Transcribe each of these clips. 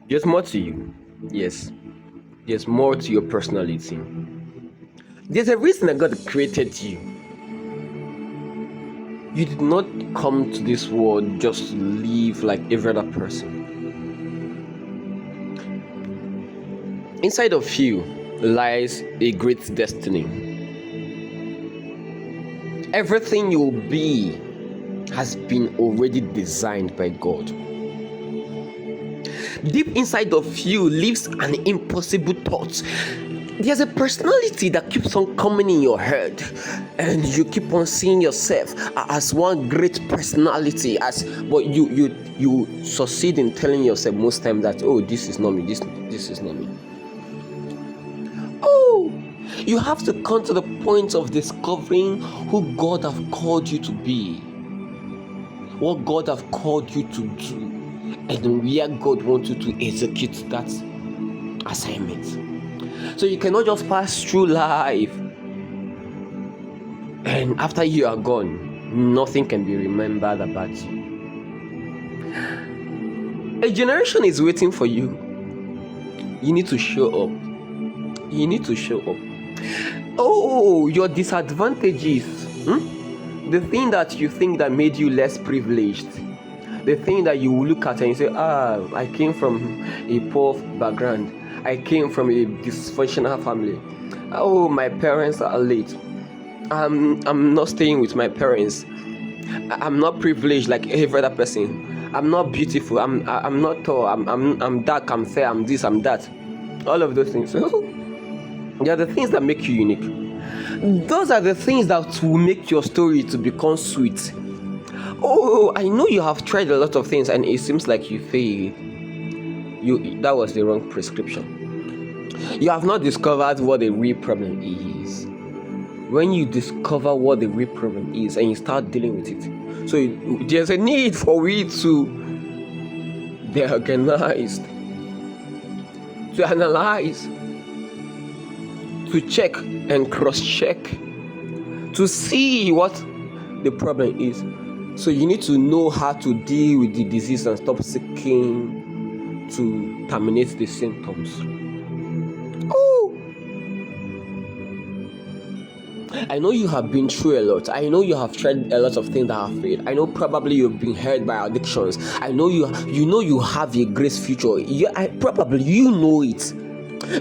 There's more to you. Yes. There's more to your personality. There's a reason that God created you. You did not come to this world just to live like every other person. Inside of you lies a great destiny. Everything you will be has been already designed by God. Deep inside of you lives an impossible thought. There's a personality that keeps on coming in your head, and you keep on seeing yourself as one great personality. But you succeed in telling yourself most times that, oh, this is not me. This is not me. Oh, you have to come to the point of discovering who God have called you to be, what God have called you to do, and where God wants you to execute that assignment. So you cannot just pass through life and after you are gone, nothing can be remembered about you. A generation is waiting for you. You need to show up. You need to show up. Oh, your disadvantages. The thing that you think that made you less privileged. The thing that you look at and you say, I came from a poor background. I came from a dysfunctional family. Oh, my parents are late. I'm not staying with my parents. I'm not privileged like every other person. I'm not beautiful. I'm not tall. I'm dark. I'm fair. I'm this. I'm that. All of those things. They are the things that make you unique. Those are the things that will make your story to become sweet. Oh, I know you have tried a lot of things and it seems like you failed. That was the wrong prescription. You have not discovered what the real problem is. When you discover what the real problem is and you start dealing with it, so there's a need for we to be organized, to analyze, to check and cross-check, to see what the problem is. So you need to know how to deal with the disease and stop seeking to terminate the symptoms. Oh, I know you have been through a lot. I know you have tried a lot of things that have failed. I know probably you've been hurt by addictions. I know you know you have a great future. Probably you know it.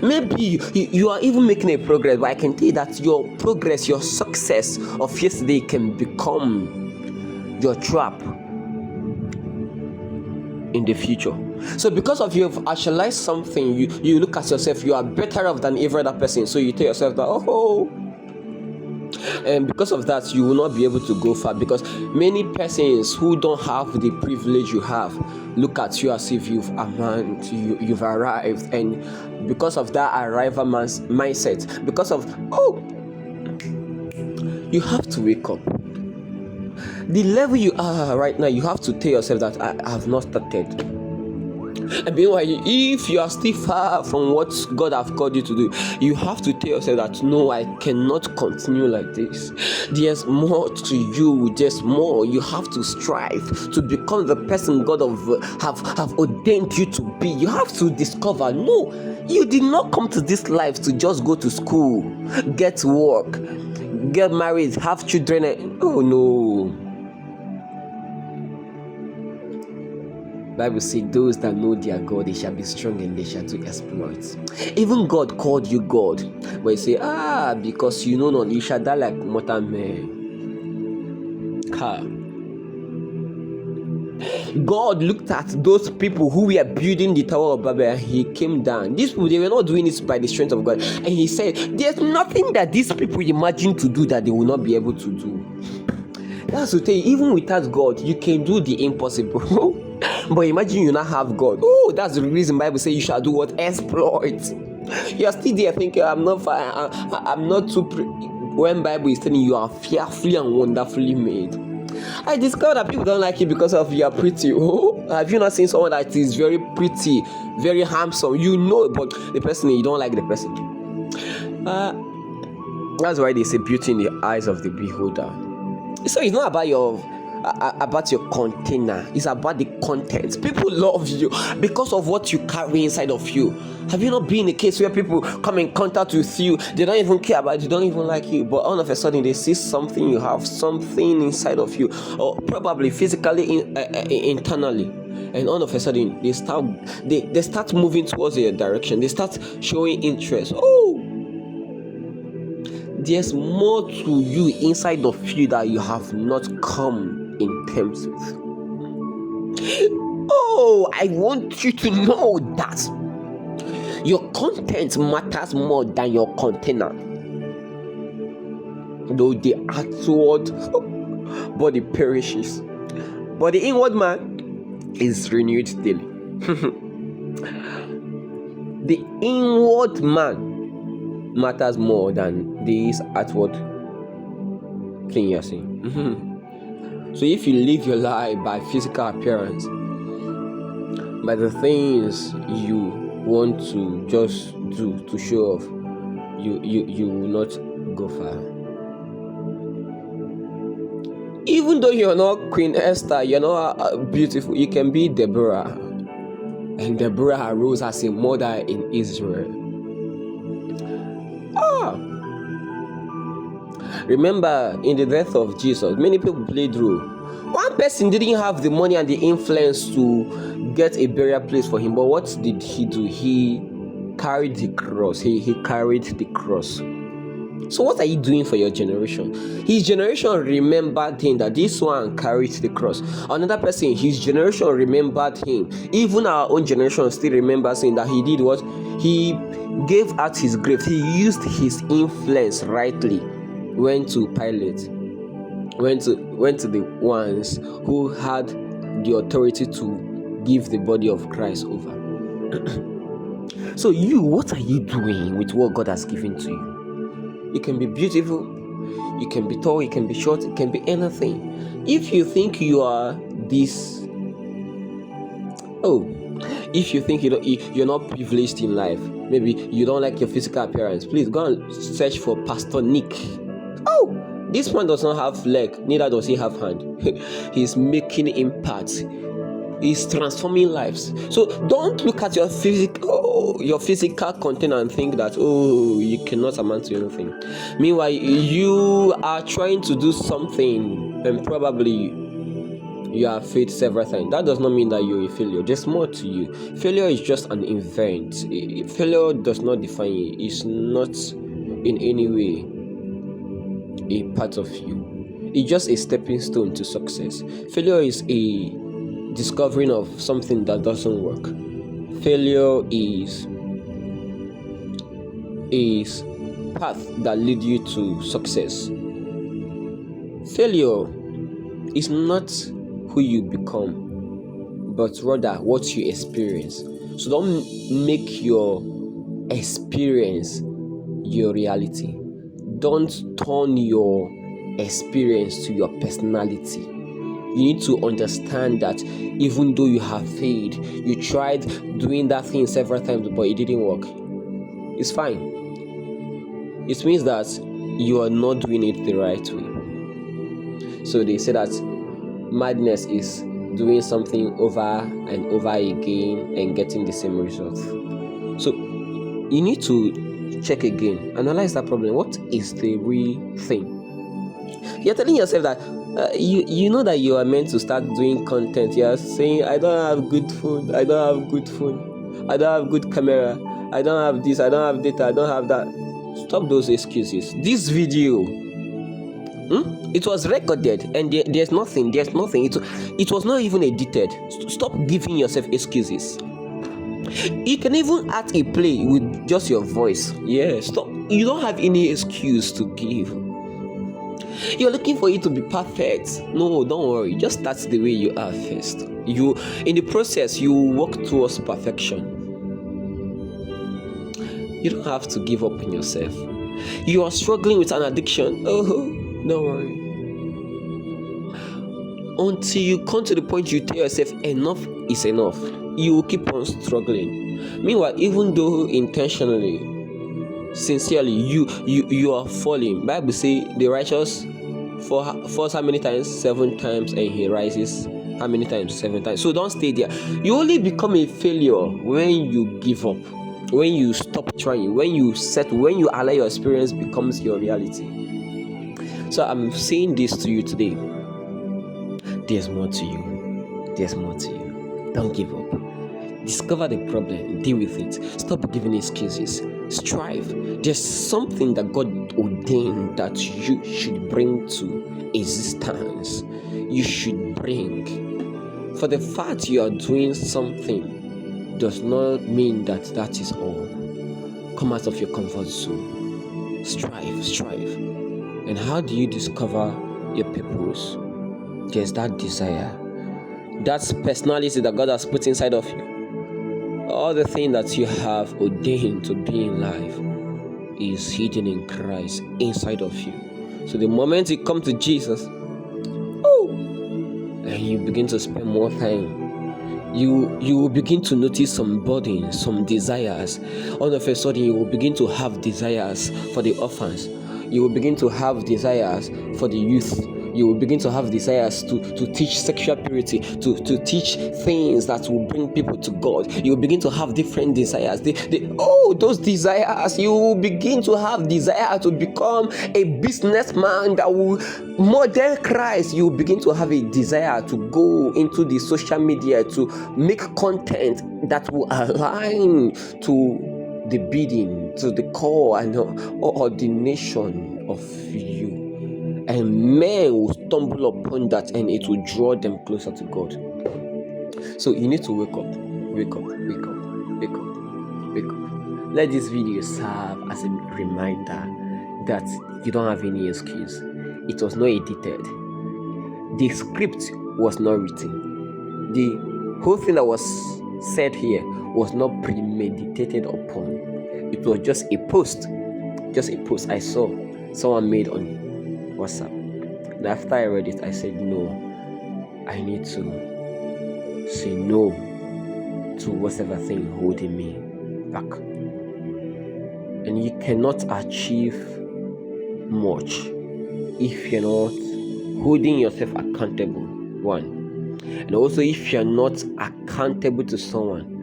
Maybe you are even making a progress, but I can tell you that your progress, your success of yesterday can become your trap in the future. So because of you have actualized something, you look at yourself, you are better off than every other person. So you tell yourself that, and because of that, you will not be able to go far, because many persons who don't have the privilege you have look at you as if you've arrived, and because of that arrival mindset, because of you have to wake up. The level you are right now, you have to tell yourself that I have not started. And meanwhile, if you are still far from what God have called you to do, you have to tell yourself that no, I cannot continue like this. There's more to you. There's more. You have to strive to become the person God have ordained you to be. You have to discover, no, you did not come to this life to just go to school, get work, get married, have children. Oh no. Bible says, those that know their God, they shall be strong and they shall do exploits. Even God called you God, but you say, because you know not, you shall die like mortal men. God looked at those people who were building the Tower of Babel and he came down. These people, they were not doing it by the strength of God. And he said, there's nothing that these people imagine to do that they will not be able to do. That's to tell you, even without God, you can do the impossible. But imagine you not have God. Oh, that's the reason Bible says you shall do what? Exploits. You are still there thinking, I'm not fine. I'm not too when Bible is telling you are fearfully and wonderfully made. I discovered that people don't like you because of you are pretty. Oh, have you not seen someone that is very pretty, very handsome? You know, but the person, you don't like the person. That's why they say beauty in the eyes of the beholder. So it's not about your about your container. It's about the content. People love you because of what you carry inside of you. Have you not been in a case where people come in contact with you, they don't even care about you, they don't even like you, but all of a sudden they see something you have, something inside of you, or probably physically internally, and all of a sudden they start moving towards your direction, they start showing interest. Oh, there's more to you inside of you that you have not come in terms with. Oh, I want you to know that your content matters more than your container. Though the outward body perishes, but the inward man is renewed daily. The inward man matters more than this outward thing you're seeing. So if you live your life by physical appearance, by the things you want to just do to show off, you will not go far. Even though you're not Queen Esther, you're not beautiful, you can be Deborah. And Deborah arose as a mother in Israel. Remember, in the death of Jesus, many people played role. One person didn't have the money and the influence to get a burial place for him, but what did he do? He carried the cross. He carried the cross. So what are you doing for your generation? His generation remembered him, that this one carried the cross. Another person, his generation remembered him. Even our own generation still remembers him, that he did what? He gave out his grave. He used his influence rightly. Went to Pilate, went to the ones who had the authority to give the body of Christ over. So you, what are you doing with what God has given to you? You can be beautiful, you can be tall, you can be short, it can be anything. If you think you are this, if you think you're not privileged in life, maybe you don't like your physical appearance, please go and search for Pastor Nick. This one does not have leg, neither does he have hand. He's making impact. He's transforming lives. So don't look at your physical content and think that you cannot amount to anything. Meanwhile, you are trying to do something and probably you have failed several times. That does not mean that you're a failure. There's more to you. Failure is just an event. Failure does not define you. It's not in any way a part of you. It's just a stepping stone to success. Failure is a discovering of something that doesn't work. Failure is path that lead you to success. Failure is not who you become, but rather what you experience. So don't make your experience your reality. Don't turn your experience to your personality. You need to understand that even though you have failed, you tried doing that thing several times, but it didn't work. It's fine. It means that you are not doing it the right way. So they say that madness is doing something over and over again and getting the same result. So you need to check again, analyze that problem. What is the real thing? You're telling yourself that you know that you are meant to start doing content. You are saying, I don't have good phone, I don't have good phone, I don't have good camera, I don't have this, I don't have data, I don't have that. Stop those excuses. This video, it was recorded and there's nothing. It was not even edited. Stop giving yourself excuses. You can even act a play with just your voice. Yeah, stop. You don't have any excuse to give. You're looking for it to be perfect. No, don't worry. Just start the way you are first. In the process, you work towards perfection. You don't have to give up on yourself. You are struggling with an addiction. Don't worry. Until you come to the point you tell yourself enough is enough, you will keep on struggling. Meanwhile, even though intentionally, sincerely, you are falling. Bible says the righteous falls how many times? 7 times, and he rises how many times? 7 times. So don't stay there. You only become a failure when you give up, when you stop trying, when you allow your experience becomes your reality. So I'm saying this to you today. There's more to you. There's more to you. Don't give up. Discover the problem, deal with it. Stop giving excuses. Strive. There's something that God ordained that you should bring to existence. You should bring. For the fact you are doing something does not mean that is all. Come out of your comfort zone. Strive. And how do you discover your purpose? There's that desire. That's personality that God has put inside of you. All the thing that you have ordained to be in life is hidden in Christ inside of you. So the moment you come to Jesus, and you begin to spend more time, you will begin to notice some burdens, some desires. All of a sudden, you will begin to have desires for the orphans. You will begin to have desires for the youth. You will begin to have desires to teach sexual purity, to teach things that will bring people to God. You will begin to have different desires. Those desires, you will begin to have desire to become a businessman that will model Christ. You will begin to have a desire to go into the social media to make content that will align to the bidding, to the call and ordination of you. And men will stumble upon that, and it will draw them closer to God. So you need to wake up. Let this video serve as a reminder that you don't have any excuse. It was not edited. The script was not written. The whole thing that was said here was not premeditated upon. It was just a post I saw someone made on WhatsApp. And after I read it, I said, no, I need to say no to whatever thing holding me back. And you cannot achieve much if you're not holding yourself accountable, one. And also if you're not accountable to someone.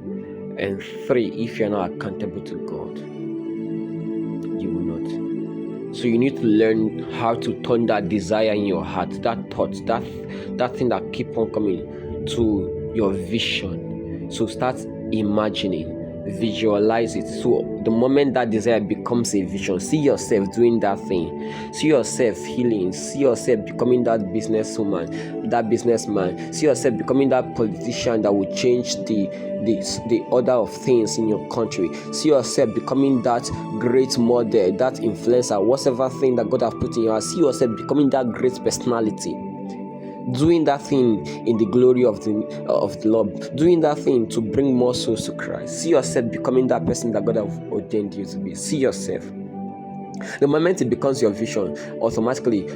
And 3, if you're not accountable to God, you will not. So you need to learn how to turn that desire in your heart, that thought, that thing that keep on coming, to your vision. So start imagining, visualize it. So the moment that desire becomes a vision, see yourself doing that thing, see yourself healing, see yourself becoming that businesswoman, that businessman, see yourself becoming that politician that will change the order of things in your country. See yourself becoming that great model, that influencer, whatever thing that God has put in your heart. See yourself becoming that great personality, doing that thing in the glory of the Lord, doing that thing to bring more souls to Christ. See yourself becoming that person that God has ordained you to be. See yourself. The moment it becomes your vision, automatically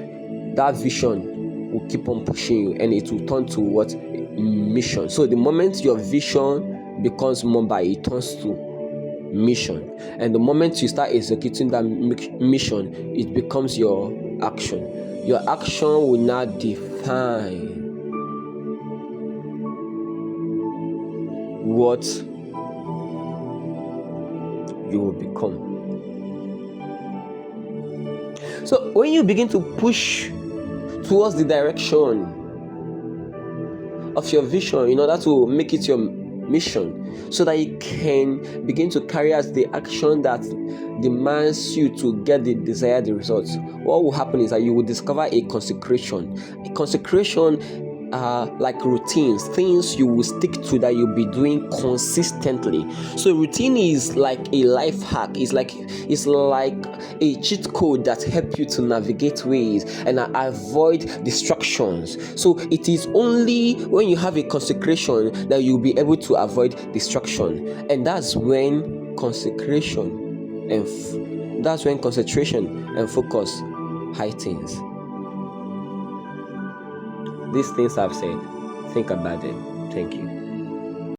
that vision will keep on pushing you, and it will turn to what? Mission. So the moment your vision becomes mobile, it turns to mission. And the moment you start executing that mission, it becomes your action. Your action will not define what you will become. So when you begin to push towards the direction of your vision in order to make it your mission, so that you can begin to carry out the action that demands you to get the desired results, what will happen is that you will discover a consecration. Like routines, things you will stick to that you'll be doing consistently. So routine is like a life hack. It's like a cheat code that helps you to navigate ways and avoid distractions. So it is only when you have a consecration that you'll be able to avoid distraction, and that's when concentration and focus heightens. These things I've said, think about them. Thank you.